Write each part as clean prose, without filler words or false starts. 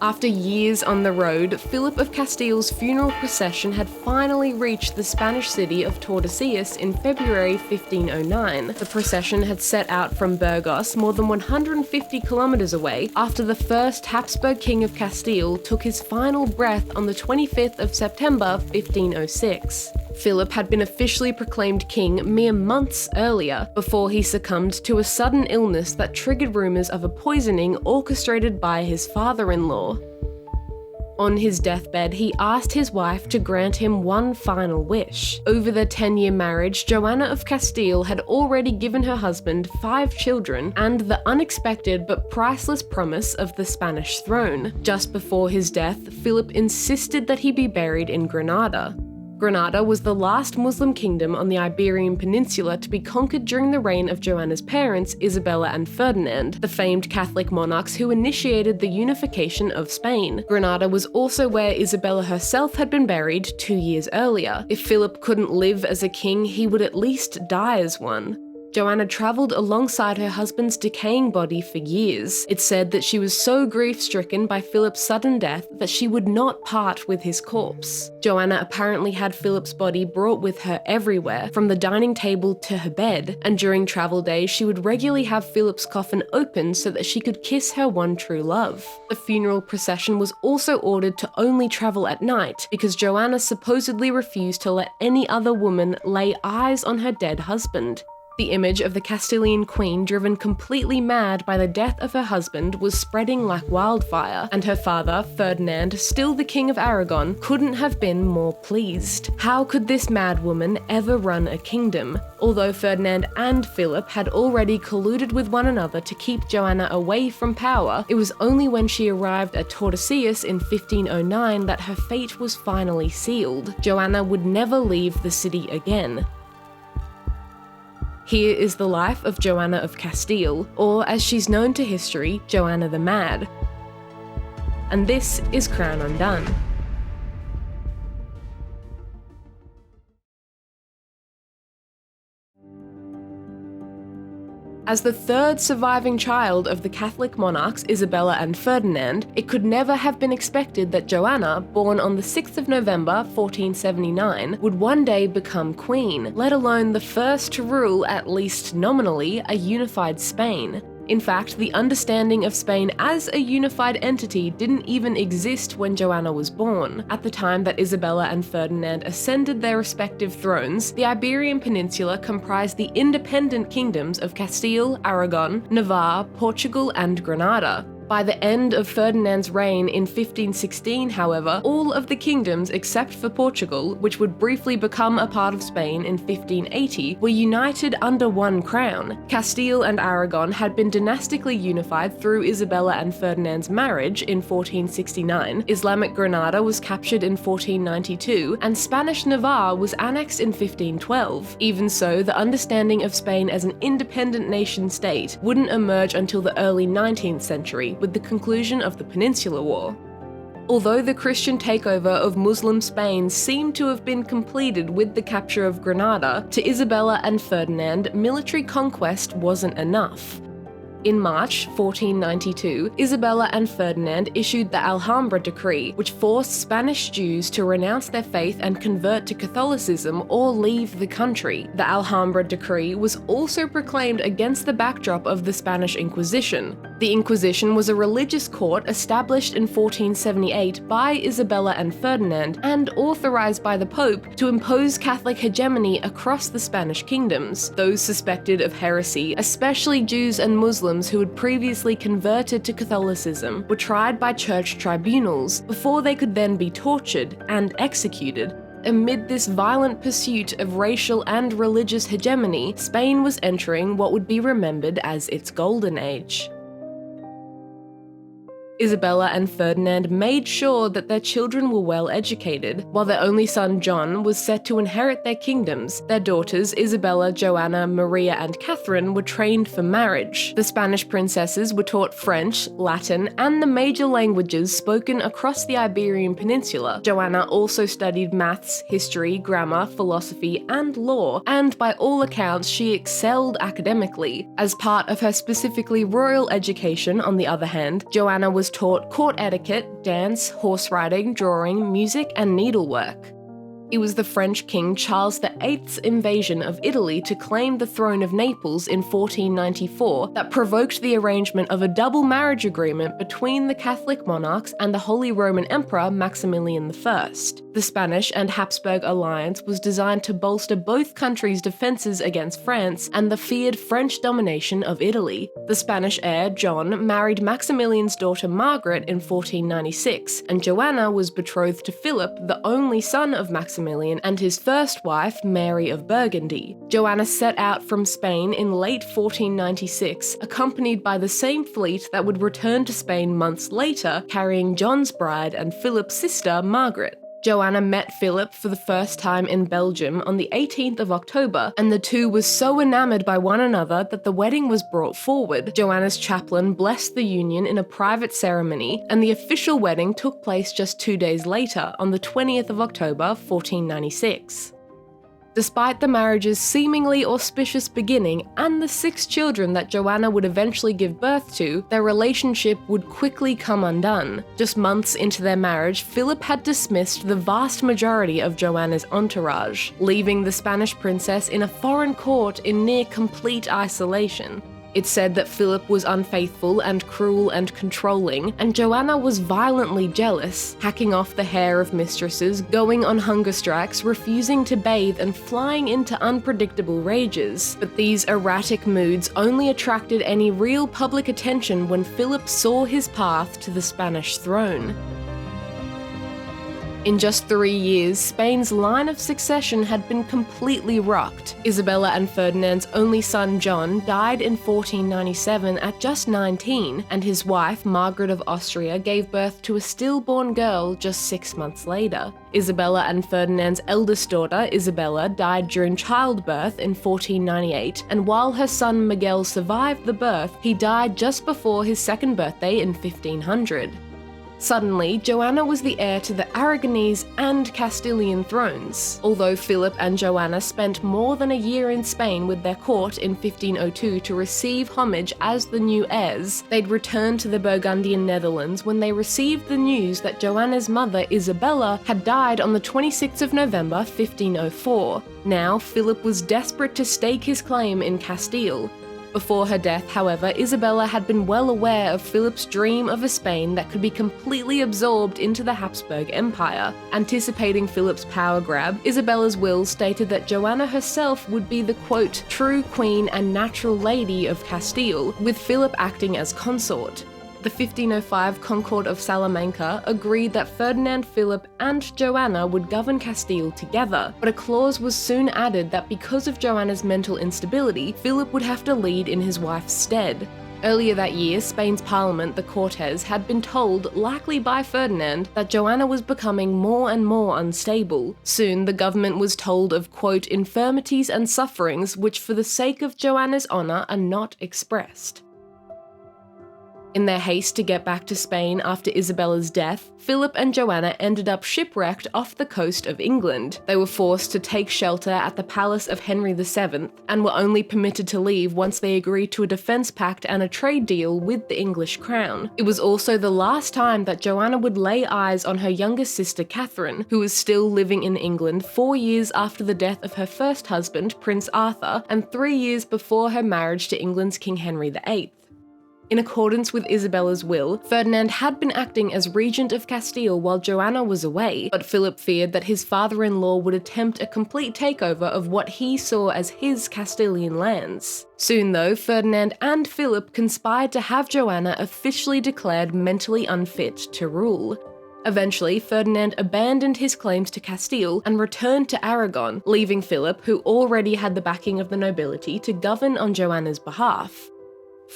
After years on the road, Philip of Castile's funeral procession had finally reached the Spanish city of Tordesillas in February 1509. The procession had set out from Burgos, more than 150 kilometers away, after the first Habsburg King of Castile took his final breath on the 25th of September 1506. Philip had been officially proclaimed king mere months earlier, before he succumbed to a sudden illness that triggered rumours of a poisoning orchestrated by his father-in-law. On his deathbed, he asked his wife to grant him one final wish. Over their 10-year marriage, Joanna of Castile had already given her husband 5 children and the unexpected but priceless promise of the Spanish throne. Just before his death, Philip insisted that he be buried in Granada. Granada was the last Muslim kingdom on the Iberian Peninsula to be conquered during the reign of Joanna's parents, Isabella and Ferdinand, the famed Catholic monarchs who initiated the unification of Spain. Granada was also where Isabella herself had been buried 2 years earlier. If Philip couldn't live as a king, he would at least die as one. Joanna travelled alongside her husband's decaying body for years. It's said that she was so grief-stricken by Philip's sudden death that she would not part with his corpse. Joanna apparently had Philip's body brought with her everywhere, from the dining table to her bed, and during travel days she would regularly have Philip's coffin open so that she could kiss her one true love. The funeral procession was also ordered to only travel at night, because Joanna supposedly refused to let any other woman lay eyes on her dead husband. The image of the Castilian queen, driven completely mad by the death of her husband, was spreading like wildfire, and her father, Ferdinand, still the King of Aragon, couldn't have been more pleased. How could this mad woman ever run a kingdom? Although Ferdinand and Philip had already colluded with one another to keep Joanna away from power, it was only when she arrived at Tordesillas in 1509 that her fate was finally sealed. Joanna would never leave the city again. Here is the life of Joanna of Castile, or as she's known to history, Joanna the Mad. And this is Crown Undone. As the third surviving child of the Catholic monarchs Isabella and Ferdinand, it could never have been expected that Joanna, born on the 6th of November 1479, would one day become queen, let alone the first to rule, at least nominally, a unified Spain. In fact, the understanding of Spain as a unified entity didn't even exist when Joanna was born. At the time that Isabella and Ferdinand ascended their respective thrones, the Iberian Peninsula comprised the independent kingdoms of Castile, Aragon, Navarre, Portugal, and Granada. By the end of Ferdinand's reign in 1516, however, all of the kingdoms except for Portugal, which would briefly become a part of Spain in 1580, were united under one crown. Castile and Aragon had been dynastically unified through Isabella and Ferdinand's marriage in 1469, Islamic Granada was captured in 1492, and Spanish Navarre was annexed in 1512. Even so, the understanding of Spain as an independent nation-state wouldn't emerge until the early 19th century, with the conclusion of the Peninsular War. Although the Christian takeover of Muslim Spain seemed to have been completed with the capture of Granada, to Isabella and Ferdinand, military conquest wasn't enough. In March 1492, Isabella and Ferdinand issued the Alhambra Decree, which forced Spanish Jews to renounce their faith and convert to Catholicism or leave the country. The Alhambra Decree was also proclaimed against the backdrop of the Spanish Inquisition. The Inquisition was a religious court established in 1478 by Isabella and Ferdinand and authorized by the Pope to impose Catholic hegemony across the Spanish kingdoms. Those suspected of heresy, especially Jews and Muslims who had previously converted to Catholicism, were tried by church tribunals before they could then be tortured and executed. Amid this violent pursuit of racial and religious hegemony, Spain was entering what would be remembered as its golden age. Isabella and Ferdinand made sure that their children were well educated. While their only son John was set to inherit their kingdoms, their daughters Isabella, Joanna, Maria, and Catherine were trained for marriage. The Spanish princesses were taught French, Latin, and the major languages spoken across the Iberian Peninsula. Joanna also studied maths, history, grammar, philosophy, and law, and by all accounts she excelled academically. As part of her specifically royal education, on the other hand, Joanna was was taught court etiquette, dance, horse riding, drawing, music, and needlework. It was the French King Charles VIII's invasion of Italy to claim the throne of Naples in 1494 that provoked the arrangement of a double marriage agreement between the Catholic monarchs and the Holy Roman Emperor Maximilian I. The Spanish and Habsburg alliance was designed to bolster both countries' defences against France and the feared French domination of Italy. The Spanish heir, John, married Maximilian's daughter Margaret in 1496, and Joanna was betrothed to Philip, the only son of Maximilian, and his first wife, Mary of Burgundy. Joanna set out from Spain in late 1496, accompanied by the same fleet that would return to Spain months later, carrying John's bride and Philip's sister, Margaret. Joanna met Philip for the first time in Belgium on the 18th of October, and the two were so enamored by one another that the wedding was brought forward. Joanna's chaplain blessed the union in a private ceremony, and the official wedding took place just 2 days later, on the 20th of October, 1496. Despite the marriage's seemingly auspicious beginning and the 6 children that Joanna would eventually give birth to, their relationship would quickly come undone. Just months into their marriage, Philip had dismissed the vast majority of Joanna's entourage, leaving the Spanish princess in a foreign court in near complete isolation. It's said that Philip was unfaithful and cruel and controlling, and Joanna was violently jealous, hacking off the hair of mistresses, going on hunger strikes, refusing to bathe, and flying into unpredictable rages. But these erratic moods only attracted any real public attention when Philip saw his path to the Spanish throne. In just 3 years, Spain's line of succession had been completely rocked. Isabella and Ferdinand's only son John died in 1497 at just 19, and his wife, Margaret of Austria, gave birth to a stillborn girl just 6 months later. Isabella and Ferdinand's eldest daughter, Isabella, died during childbirth in 1498, and while her son Miguel survived the birth, he died just before his second birthday in 1500. Suddenly, Joanna was the heir to the Aragonese and Castilian thrones. Although Philip and Joanna spent more than a year in Spain with their court in 1502 to receive homage as the new heirs, they'd returned to the Burgundian Netherlands when they received the news that Joanna's mother, Isabella, had died on the 26th of November 1504. Now, Philip was desperate to stake his claim in Castile. Before her death, however, Isabella had been well aware of Philip's dream of a Spain that could be completely absorbed into the Habsburg Empire. Anticipating Philip's power grab, Isabella's will stated that Joanna herself would be the, quote, true queen and natural lady of Castile, with Philip acting as consort. The 1505 Concord of Salamanca agreed that Ferdinand, Philip, and Joanna would govern Castile together, but a clause was soon added that because of Joanna's mental instability, Philip would have to lead in his wife's stead. Earlier that year, Spain's parliament, the Cortes, had been told, likely by Ferdinand, that Joanna was becoming more and more unstable. Soon, the government was told of, quote, infirmities and sufferings which for the sake of Joanna's honour are not expressed. In their haste to get back to Spain after Isabella's death, Philip and Joanna ended up shipwrecked off the coast of England. They were forced to take shelter at the palace of Henry VII, and were only permitted to leave once they agreed to a defence pact and a trade deal with the English crown. It was also the last time that Joanna would lay eyes on her younger sister Catherine, who was still living in England 4 years after the death of her first husband, Prince Arthur, and 3 years before her marriage to England's King Henry VIII. In accordance with Isabella's will, Ferdinand had been acting as regent of Castile while Joanna was away, but Philip feared that his father-in-law would attempt a complete takeover of what he saw as his Castilian lands. Soon though, Ferdinand and Philip conspired to have Joanna officially declared mentally unfit to rule. Eventually, Ferdinand abandoned his claims to Castile and returned to Aragon, leaving Philip, who already had the backing of the nobility, to govern on Joanna's behalf.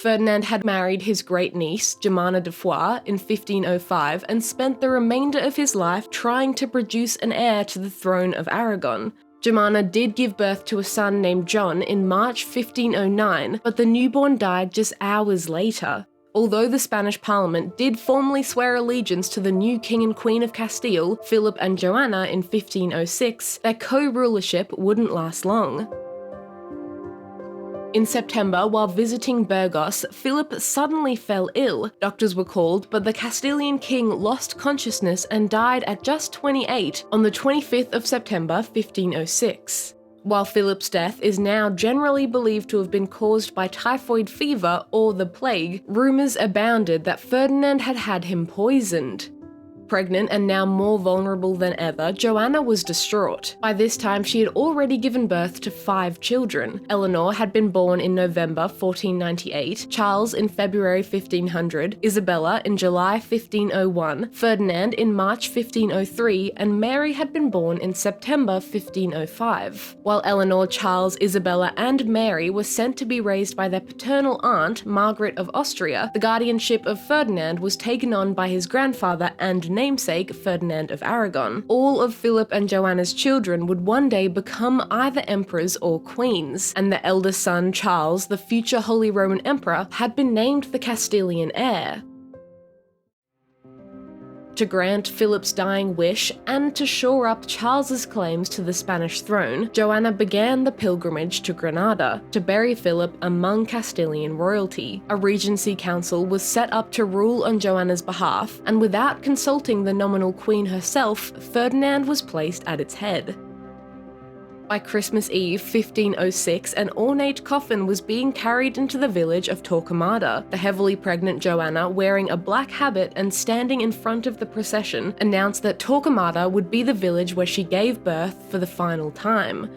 Ferdinand had married his great-niece, Joanna de Foix, in 1505 and spent the remainder of his life trying to produce an heir to the throne of Aragon. Joanna did give birth to a son named John in March 1509, but the newborn died just hours later. Although the Spanish Parliament did formally swear allegiance to the new King and Queen of Castile, Philip and Joanna, in 1506, their co-rulership wouldn't last long. In September, while visiting Burgos, Philip suddenly fell ill. Doctors were called, but the Castilian king lost consciousness and died at just 28 on the 25th of September 1506. While Philip's death is now generally believed to have been caused by typhoid fever or the plague, rumours abounded that Ferdinand had had him poisoned. Pregnant and now more vulnerable than ever, Joanna was distraught. By this time, she had already given birth to 5 children. Eleanor had been born in November 1498, Charles in February 1500, Isabella in July 1501, Ferdinand in March 1503, and Mary had been born in September 1505. While Eleanor, Charles, Isabella, and Mary were sent to be raised by their paternal aunt, Margaret of Austria, the guardianship of Ferdinand was taken on by his grandfather and namesake Ferdinand of Aragon. All of Philip and Joanna's children would one day become either emperors or queens, and the eldest son, Charles, the future Holy Roman Emperor, had been named the Castilian heir. To grant Philip's dying wish and to shore up Charles's claims to the Spanish throne, Joanna began the pilgrimage to Granada to bury Philip among Castilian royalty. A regency council was set up to rule on Joanna's behalf, and without consulting the nominal queen herself, Ferdinand was placed at its head. By Christmas Eve 1506, an ornate coffin was being carried into the village of Torquemada. The heavily pregnant Joanna, wearing a black habit and standing in front of the procession, announced that Torquemada would be the village where she gave birth for the final time.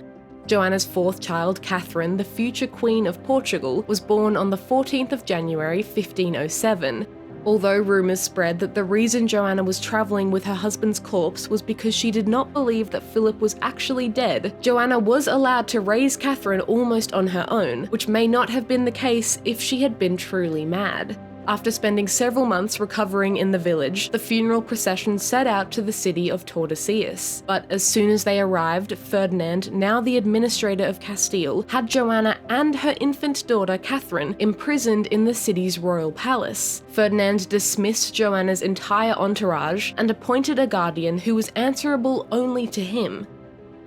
Joanna's 4th child, Catherine, the future Queen of Portugal, was born on the 14th of January 1507. Although rumours spread that the reason Joanna was travelling with her husband's corpse was because she did not believe that Philip was actually dead, Joanna was allowed to raise Catherine almost on her own, which may not have been the case if she had been truly mad. After spending several months recovering in the village, the funeral procession set out to the city of Tordesillas. But as soon as they arrived, Ferdinand, now the administrator of Castile, had Joanna and her infant daughter Catherine imprisoned in the city's royal palace. Ferdinand dismissed Joanna's entire entourage and appointed a guardian who was answerable only to him.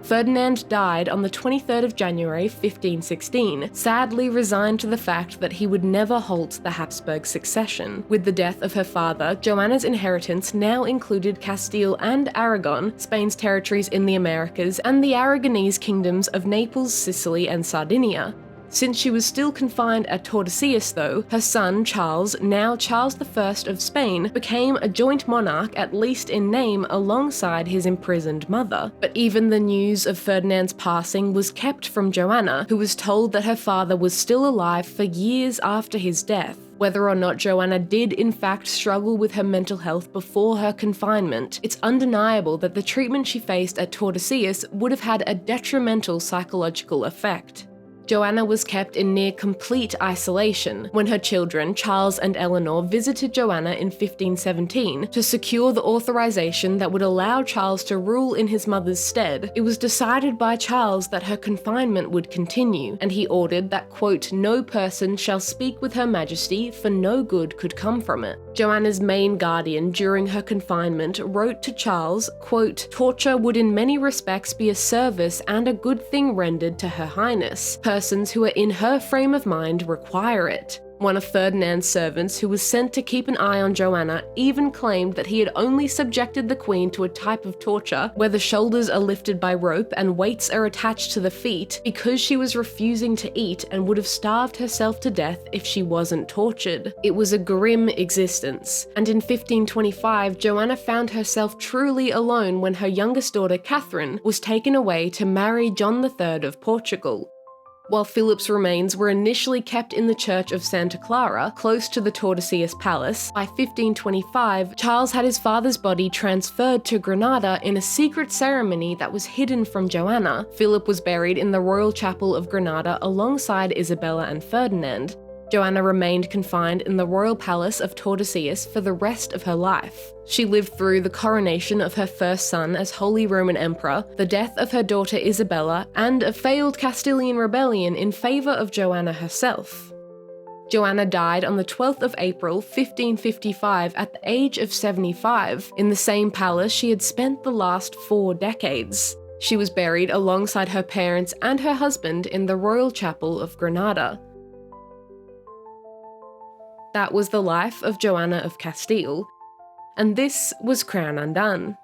Ferdinand died on the 23rd of January 1516, sadly resigned to the fact that he would never halt the Habsburg succession. With the death of her father, Joanna's inheritance now included Castile and Aragon, Spain's territories in the Americas, and the Aragonese kingdoms of Naples, Sicily, and Sardinia. Since she was still confined at Tordesillas though, her son Charles, now Charles I of Spain, became a joint monarch at least in name alongside his imprisoned mother. But even the news of Ferdinand's passing was kept from Joanna, who was told that her father was still alive for years after his death. Whether or not Joanna did in fact struggle with her mental health before her confinement, it's undeniable that the treatment she faced at Tordesillas would have had a detrimental psychological effect. Joanna was kept in near complete isolation. When her children, Charles and Eleanor, visited Joanna in 1517 to secure the authorization that would allow Charles to rule in his mother's stead, it was decided by Charles that her confinement would continue, and he ordered that, quote, "no person shall speak with her majesty, for no good could come from it." Joanna's main guardian during her confinement wrote to Charles, quote, "torture would in many respects be a service and a good thing rendered to her highness. Persons who are in her frame of mind require it." One of Ferdinand's servants, who was sent to keep an eye on Joanna, even claimed that he had only subjected the queen to a type of torture where the shoulders are lifted by rope and weights are attached to the feet because she was refusing to eat and would have starved herself to death if she wasn't tortured. It was a grim existence, and in 1525 Joanna found herself truly alone when her youngest daughter Catherine was taken away to marry John III of Portugal. While Philip's remains were initially kept in the church of Santa Clara, close to the Tordesillas palace, by 1525, Charles had his father's body transferred to Granada in a secret ceremony that was hidden from Joanna. Philip was buried in the Royal Chapel of Granada alongside Isabella and Ferdinand. Joanna remained confined in the royal palace of Tordesillas for the rest of her life. She lived through the coronation of her first son as Holy Roman Emperor, the death of her daughter Isabella, and a failed Castilian rebellion in favour of Joanna herself. Joanna died on the 12th of April 1555 at the age of 75, in the same palace she had spent the last 4 decades. She was buried alongside her parents and her husband in the Royal Chapel of Granada. That was the life of Joanna of Castile, and this was Crown Undone.